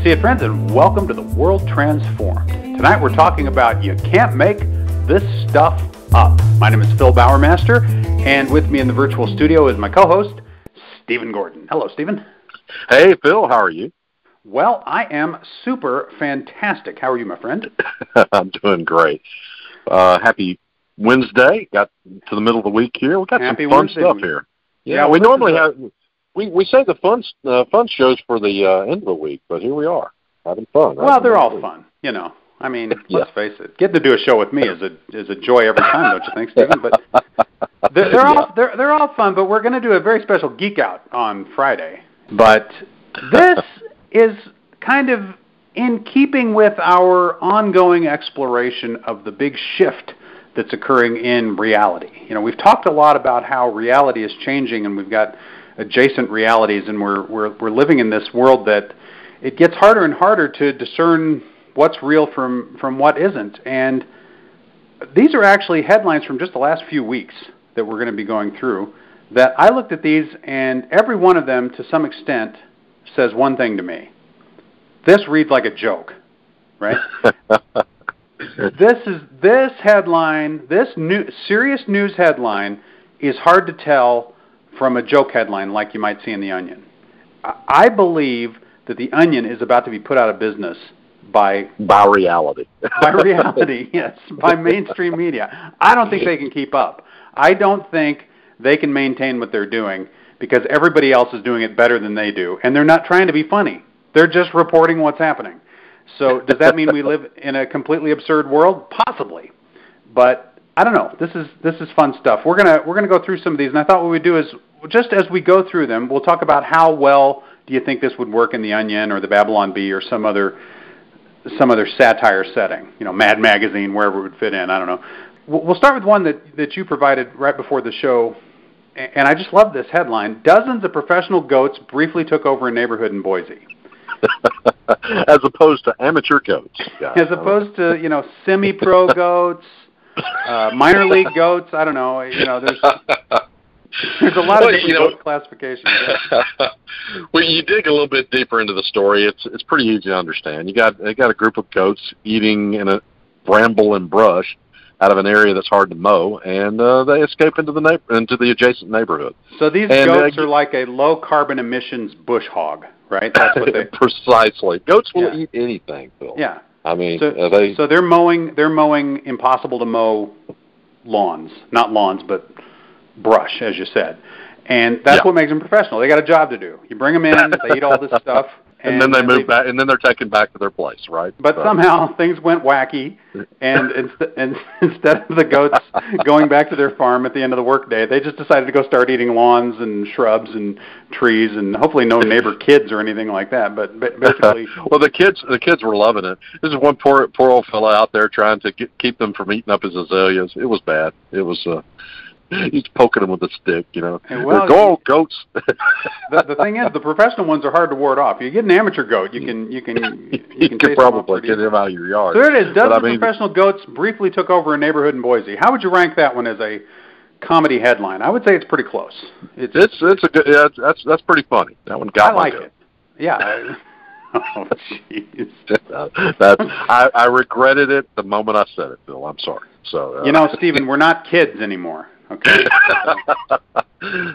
sexiest friends, and welcome to the World Transformed. Tonight we're talking about you can't make this stuff up. My name is Phil Bowermaster, and with me in the virtual studio is my co-host, Stephen Gordon. Hello, Stephen. Hey, Phil. How are you? Well, I am super fantastic. How are you, my friend? I'm doing great. Happy Wednesday. Got to the middle of the week here. We got Happy some fun Wednesday. stuff here. Yeah, well, we normally have... We save the fun shows for the end of the week, but here we are, having fun. Right? Well, they're all fun, you know. I mean, let's face it. Getting to do a show with me is a joy every time, don't you think, Stephen? But they're all fun. But we're going to do a very special geek out on Friday. But this is kind of in keeping with our ongoing exploration of the big shift that's occurring in reality. You know, we've talked a lot about how reality is changing, and we've got adjacent realities, and we're living in this world that it gets harder and harder to discern what's real from what isn't. And these are actually headlines from just the last few weeks that we're going to be going through, that I looked at these, and every one of them, to some extent, says one thing to me. This reads like a joke, right? This headline, this serious news headline, is hard to tell from a joke headline like you might see in The Onion. I believe that The Onion is about to be put out of business by reality. By reality, yes, by mainstream media. I don't think they can keep up. I don't think they can maintain what they're doing because everybody else is doing it better than they do, and they're not trying to be funny. They're just reporting what's happening. So does that mean we live in a completely absurd world? Possibly. But I don't know. This is fun stuff. We're gonna go through some of these, and I thought what we'd do is, just as we go through them, we'll talk about how well do you think this would work in The Onion or the Babylon Bee or some other satire setting. You know, Mad Magazine, wherever it would fit in. I don't know. We'll start with one that you provided right before the show, and I just love this headline: Dozens of professional goats briefly took over a neighborhood in Boise. As opposed to amateur goats. As opposed to, you know, semi-pro goats. Minor league goats, I don't know. You know, there's a lot of different goat classifications. Yeah. Well, you dig a little bit deeper into the story. It's pretty easy to understand. They got a group of goats eating in a bramble and brush out of an area that's hard to mow, and they escape into the adjacent neighborhood. So these goats are like a low carbon emissions bush hog, right? That's what they precisely. Goats will eat anything, Phil. Yeah. I mean, so they're mowing impossible to mow lawns, not lawns, but brush, as you said, and that's what makes them professional. They got a job to do. You bring them in, they eat all this stuff, and then they move back, and then they're taken back to their place, right? But somehow things went wacky, and instead of the goats going back to their farm at the end of the workday, they just decided to go start eating lawns and shrubs and trees, and hopefully no neighbor kids or anything like that. But basically, well, the kids were loving it. This is one poor old fellow out there trying to keep them from eating up his azaleas. It was bad. It was. He's poking them with a stick, you know. Well, go goats. The thing is, the professional ones are hard to ward off. You get an amateur goat, you can probably get him out of your yard. So there it is. Dozens of professional goats briefly took over a neighborhood in Boise. How would you rank that one as a comedy headline? I would say it's pretty close. It's a good. Yeah, that's pretty funny. That one got my goat. It. Yeah. Oh, jeez. I regretted it the moment I said it, Bill. I'm sorry. So you know, Stephen, we're not kids anymore. Okay.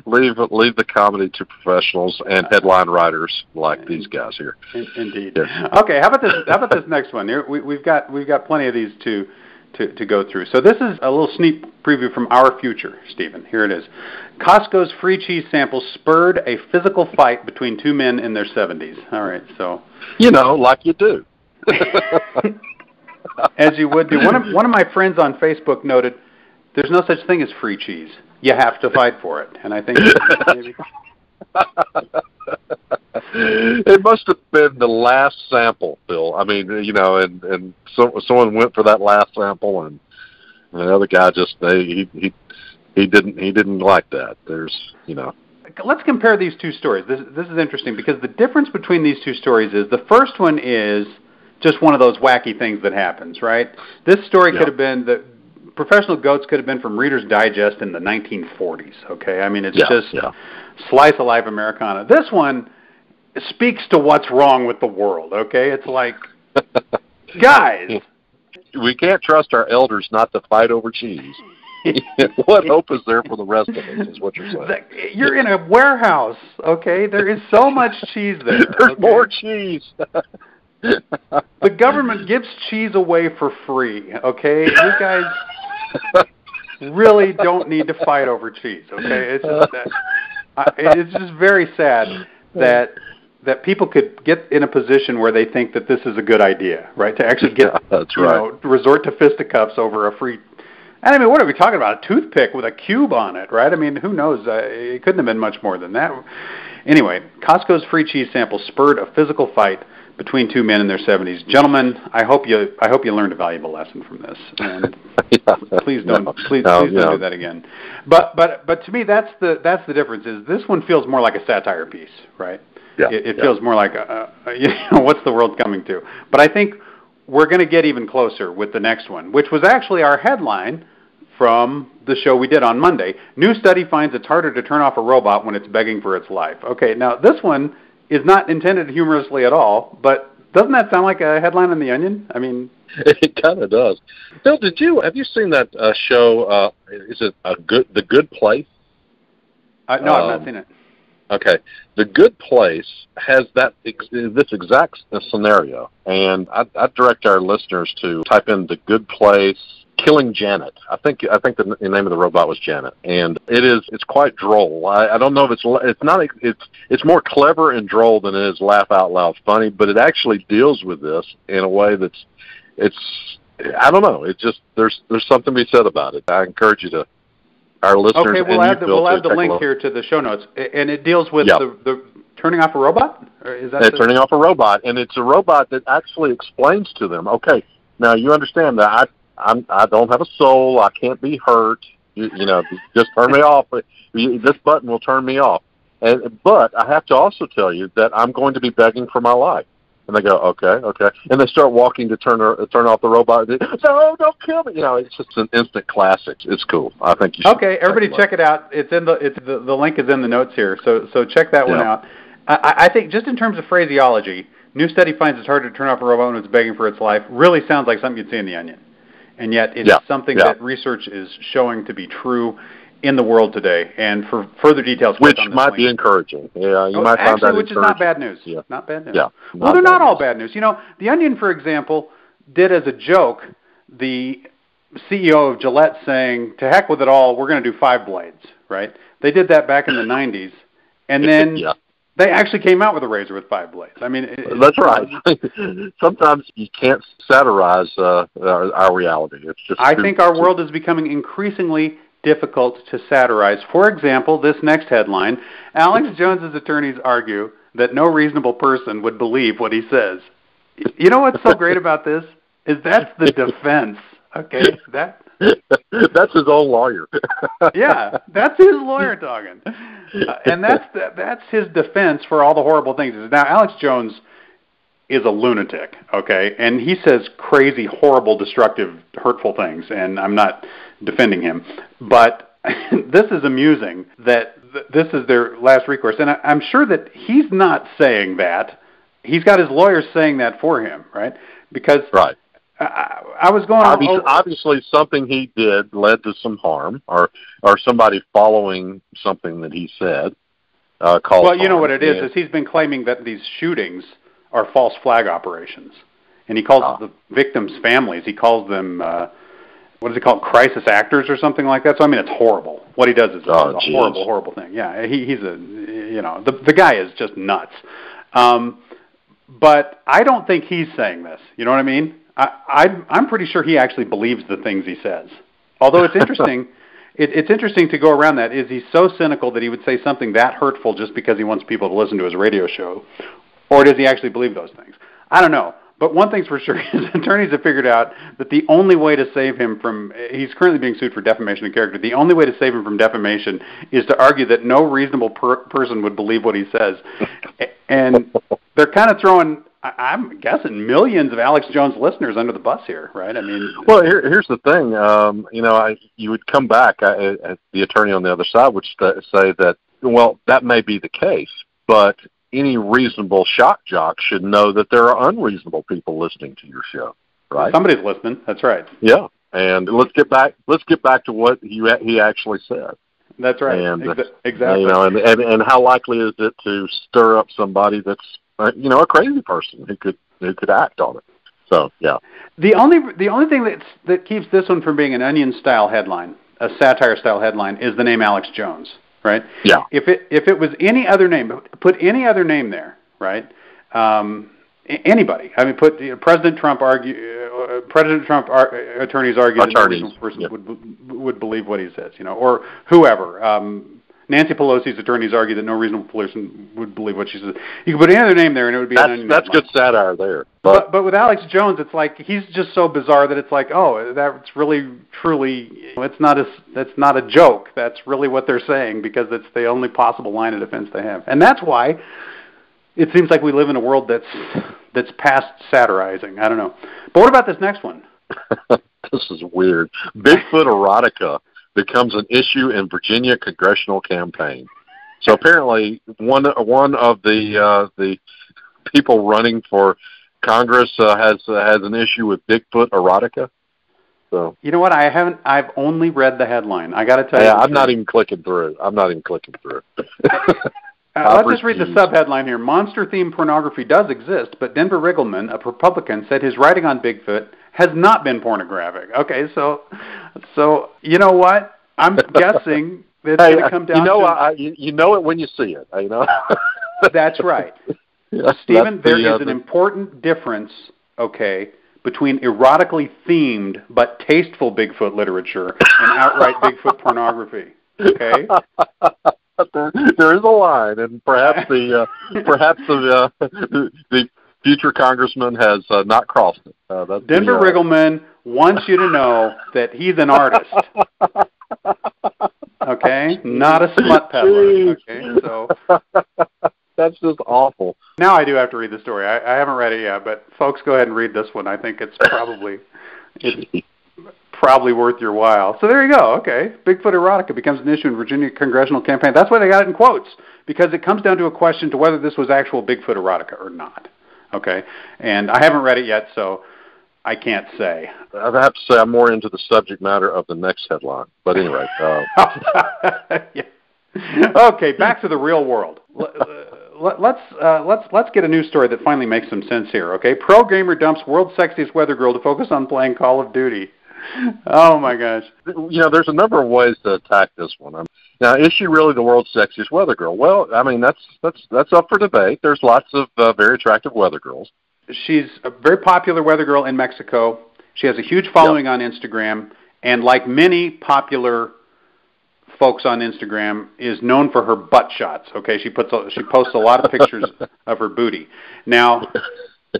leave the comedy to professionals and headline writers like these guys here. Indeed. Yeah. Okay. How about this next one? Here we've got plenty of these to go through. So this is a little sneak preview from our future, Stephen. Here it is. Costco's free cheese sample spurred a physical fight between two men in their 70s. All right. So. You know, like you do. As you would do. One of my friends on Facebook noted, there's no such thing as free cheese. You have to fight for it. And I think maybe... It must have been the last sample, Phil. I mean, you know, and someone went for that last sample, and the other guy just he didn't like that. There's, you know. Let's compare these two stories. This is interesting because the difference between these two stories is the first one is just one of those wacky things that happens, right? This story could have been professional goats could have been from Reader's Digest in the 1940s, okay? I mean, it's just slice of life Americana. This one speaks to what's wrong with the world, okay? It's like, guys. We can't trust our elders not to fight over cheese. What hope is there for the rest of us, is what you're saying. You're in a warehouse, okay? There is so much cheese there. There's more cheese. The government gives cheese away for free, okay? You guys really don't need to fight over cheese, okay? It's just very sad that people could get in a position where they think that this is a good idea, right? To actually get, resort to fisticuffs over a free. And I mean, what are we talking about? A toothpick with a cube on it, right? I mean, who knows? It couldn't have been much more than that. Anyway, Costco's free cheese sample spurred a physical fight between two men in their 70s. Gentlemen, I hope you learned a valuable lesson from this. And please don't do that again. But to me, that's the difference. Is this one feels more like a satire piece, right? Yeah, it feels more like what's the world coming to? But I think we're going to get even closer with the next one, which was actually our headline from the show we did on Monday. New study finds it's harder to turn off a robot when it's begging for its life. Okay, now this one is not intended humorously at all, but doesn't that sound like a headline in The Onion? I mean, it kind of does. Bill, have you seen that show? Is it The Good Place? No, I've not seen it. Okay, The Good Place has this exact scenario, and I direct our listeners to type in The Good Place Killing Janet. I think the name of the robot was Janet, and it's quite droll. I don't know if it's more clever and droll than it is laugh out loud funny, but it actually deals with this in a way I don't know. It just there's something to be said about it. I encourage you to. Our listeners, okay, we'll add the link here to the show notes, and it deals with the turning off a robot. Or is that turning off a robot, and it's a robot that actually explains to them. Okay, now you understand that I don't have a soul. I can't be hurt. You just turn me off. This button will turn me off. But I have to also tell you that I'm going to be begging for my life. And they go, okay. And they start walking to turn off the robot. No, don't kill me. It's just an instant classic. It's cool. I think you should. Okay, everybody check it out. The link is in the notes here. So check that one out. I think just in terms of phraseology, new study finds it's harder to turn off a robot when it's begging for its life really sounds like something you'd see in The Onion. And yet it's something that research is showing to be true in the world today. And for further details, which might be encouraging. Yeah, you might find that which is not bad news. Yeah. Not bad news. Yeah. Well, they're not all bad news. The Onion, for example, did as a joke the CEO of Gillette saying, "To heck with it all, we're going to do 5 blades." Right? They did that back in the 90s, and then they actually came out with a razor with 5 blades. I mean, that's right. Sometimes you can't satirize our reality. It's just. I think our world is becoming increasingly difficult to satirize. For example, this next headline, Alex Jones's attorneys argue that no reasonable person would believe what he says. You know what's so great about this? Is that's the defense, okay? That's his own lawyer. Yeah, that's his lawyer talking. And that's his defense for all the horrible things. Now, Alex Jones is a lunatic, okay? And he says crazy, horrible, destructive, hurtful things, and I'm not defending him. But this is amusing that this is their last recourse. And I'm sure that he's not saying that. He's got his lawyers saying that for him, right? Because I was going obviously something he did led to some harm, or somebody following something that he said caused Well, you know harm. what it is he's been claiming that these shootings are false flag operations. And he calls the victims' families, he calls them, what is it called, crisis actors or something like that. So, I mean, it's horrible. What he does is a horrible, horrible thing. Yeah, he's the guy is just nuts. But I don't think he's saying this. You know what I mean? I'm pretty sure he actually believes the things he says. Although it's interesting, it's interesting to go around that. Is he so cynical that he would say something that hurtful just because he wants people to listen to his radio show? Or does he actually believe those things? I don't know. But one thing's for sure, his attorneys have figured out that the only way to save him from, he's currently being sued for defamation of character, the only way to save him from defamation is to argue that no reasonable person would believe what he says. And they're kind of throwing, I'm guessing, millions of Alex Jones listeners under the bus here, right? I mean, well, here's the thing. You would come back, the attorney on the other side would say that, well, that may be the case, but any reasonable shock jock should know that there are unreasonable people listening to your show, right? Somebody's listening. That's right. Yeah, and let's get back to what he actually said. That's right. And exactly. And how likely is it to stir up somebody that's a crazy person who could act on it? So yeah. The only thing that keeps this one from being an Onion style headline, a satire style headline, is the name Alex Jones, right? Yeah. If it was any other name, put any other name there, right? Anybody. I mean, put President Trump attorneys argue that no reasonable person would believe what he says, or whoever. Nancy Pelosi's attorneys argue that no reasonable person would believe what she says. You could put any other name there, and it would be an Onion that's headline. good satire there. But with Alex Jones, it's like he's just so bizarre that it's like, oh, that's really truly that's not a joke. That's really what they're saying because it's the only possible line of defense they have, and that's why it seems like we live in a world that's past satirizing. I don't know. But what about this next one? This is weird. Bigfoot erotica becomes an issue in Virginia congressional campaign. So apparently, one of the people running for Congress has an issue with Bigfoot erotica. So you know what? I've only read the headline. I got to tell you. Yeah, I'm not even clicking through. Let's just read the subheadline here. Monster-themed pornography does exist, but Denver Riggleman, a Republican, said his writing on Bigfoot has not been pornographic. Okay, so you know what? I'm guessing it's going to come down to... You know it when you see it. That's right. Stephen, there is an important difference, between erotically themed but tasteful Bigfoot literature and outright Bigfoot pornography. Okay? There is a line, and perhaps the future congressman has not crossed it. Denver Riggleman wants you to know that he's an artist. Okay, not a smut peddler. Okay, so that's just awful. Now I do have to read the story. I haven't read it yet, but folks, go ahead and read this one. I think it's probably worth your while. So there you go. Okay, Bigfoot erotica becomes an issue in Virginia congressional campaign. That's why they got it in quotes, because it comes down to a question to whether this was actual Bigfoot erotica or not. Okay, and I haven't read it yet, so I can't say. I have to say I'm more into the subject matter of the next headline. But anyway. Yeah. Okay, back to the real world. Let's get a news story that finally makes some sense here. Okay, pro gamer dumps world's sexiest weather girl to focus on playing Call of Duty. Oh my gosh! There's a number of ways to attack this one. Now, is she really the world's sexiest weather girl? Well, I mean that's up for debate. There's lots of very attractive weather girls. She's a very popular weather girl in Mexico. She has a huge following on Instagram, and like many popular folks on Instagram, is known for her butt shots. Okay, she posts a lot of pictures of her booty. Now,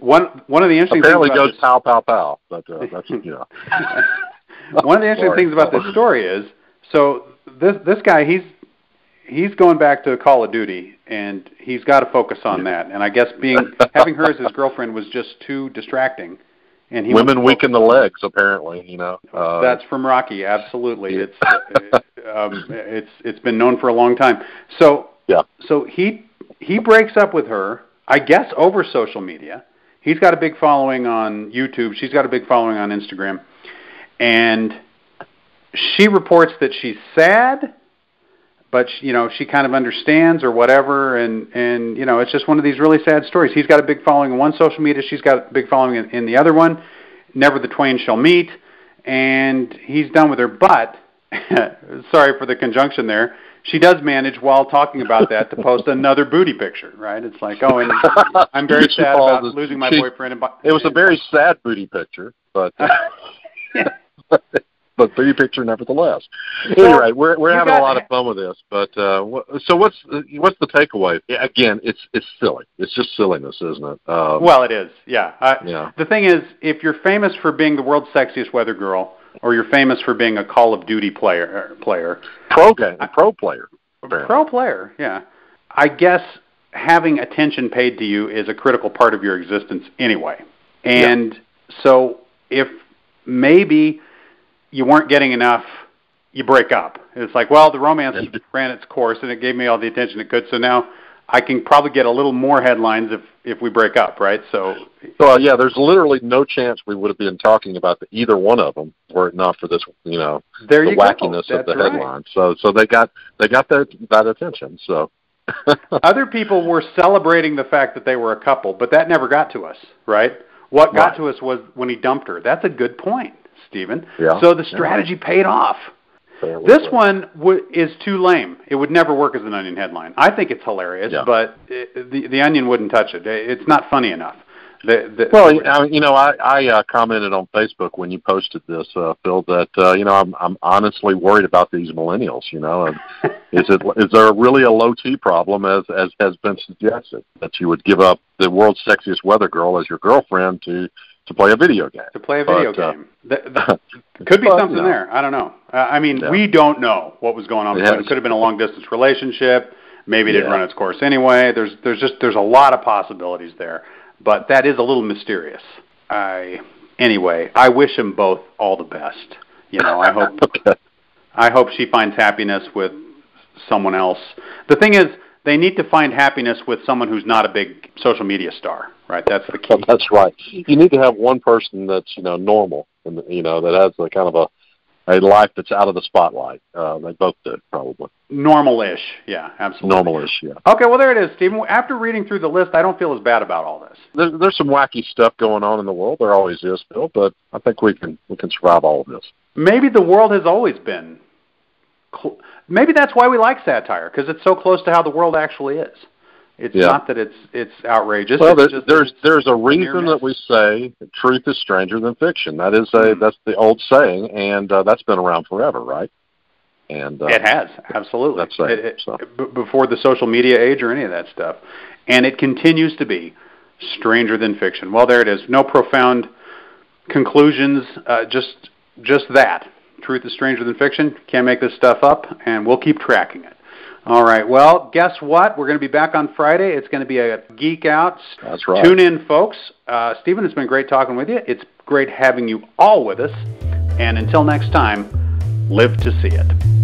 one of the interesting apparently things about goes pow pow pow, but that's One of the interesting things about this story is, so this guy, he's going back to Call of Duty, and he's got to focus on that. And I guess having her as his girlfriend was just too distracting. And women weaken the legs, apparently. That's from Rocky. Absolutely, it's been known for a long time. So he breaks up with her, I guess, over social media. He's got a big following on YouTube. She's got a big following on Instagram. And she reports that she's sad, but she kind of understands or whatever, and it's just one of these really sad stories. He's got a big following on one social media. She's got a big following in the other one. Never the twain shall meet, and he's done with her. But sorry for the conjunction there. She does manage, while talking about that, to post another booty picture, right? It's like, and I'm very sad about losing my boyfriend. It was a very sad booty picture, but but booty picture nevertheless. Anyway, we're having a lot of fun with this. But so what's the takeaway? Again, it's silly. It's just silliness, isn't it? Well, it is. Yeah. The thing is, if you're famous for being the world's sexiest weather girl, or you're famous for being a Call of Duty player, pro player, yeah. I guess having attention paid to you is a critical part of your existence anyway. And so if maybe you weren't getting enough, you break up. It's like, well, the romance ran its course and it gave me all the attention it could, so now I can probably get a little more headlines if we break up, right? So yeah, there's literally no chance we would have been talking about either one of them were it not for this, the wackiness of the headline. Right. So they got that attention. So other people were celebrating the fact that they were a couple, but that never got to us, right? What got to us was when he dumped her. That's a good point, Stephen. Yeah. So the strategy paid off. This one is too lame. It would never work as an Onion headline. I think it's hilarious, but the Onion wouldn't touch it. It's not funny enough. I commented on Facebook when you posted this, Phil, that I'm honestly worried about these millennials. And is there really a low T problem, as has been suggested, that you would give up the world's sexiest weather girl as your girlfriend to play a video game? To play a video game. Could be something there. I don't know. We don't know what was going on. It could have been a long-distance relationship. Maybe it didn't run its course anyway. There's a lot of possibilities there. But that is a little mysterious. Anyway, I wish them both all the best. I hope she finds happiness with someone else. The thing is, they need to find happiness with someone who's not a big social media star, right? That's the key. That's right. You need to have one person that's normal, and that has a kind of a life that's out of the spotlight. They both do, probably. Normal-ish, yeah, absolutely. Normal-ish, yeah. Okay, well, there it is, Stephen. After reading through the list, I don't feel as bad about all this. There's some wacky stuff going on in the world. There always is, Phil, but I think we can survive all of this. Maybe the world has always been. Maybe that's why we like satire, because it's so close to how the world actually is. It's not that it's outrageous. Well, there's a reason that we say truth is stranger than fiction. That is that's the old saying, and that's been around forever, right? And it has, absolutely. That's before the social media age or any of that stuff, and it continues to be stranger than fiction. Well, there it is. No profound conclusions. Just that. Truth is stranger than fiction. Can't make this stuff up, and we'll keep tracking it. All right. Well, guess what? We're going to be back on Friday. It's going to be a geek out. That's right. Tune in, folks. Stephen, it's been great talking with you. It's great having you all with us. And until next time, live to see it.